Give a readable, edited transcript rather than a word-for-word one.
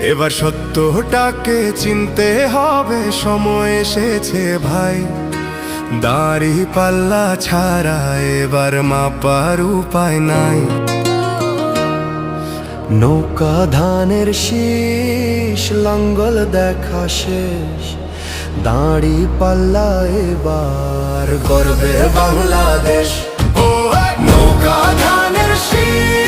এবার সত্যটাকে চিনতে হবে, সময় এসেছে ভাই। দাড়ি পাল্লা ছাড়া এবার মাপার উপায় নাই। নৌকা ধানের শীষ, লাঙ্গল দেখা শেষ, দাড়ি পাল্লা এবার গর্বে বাংলাদেশ। নৌকা ধানের শীষ,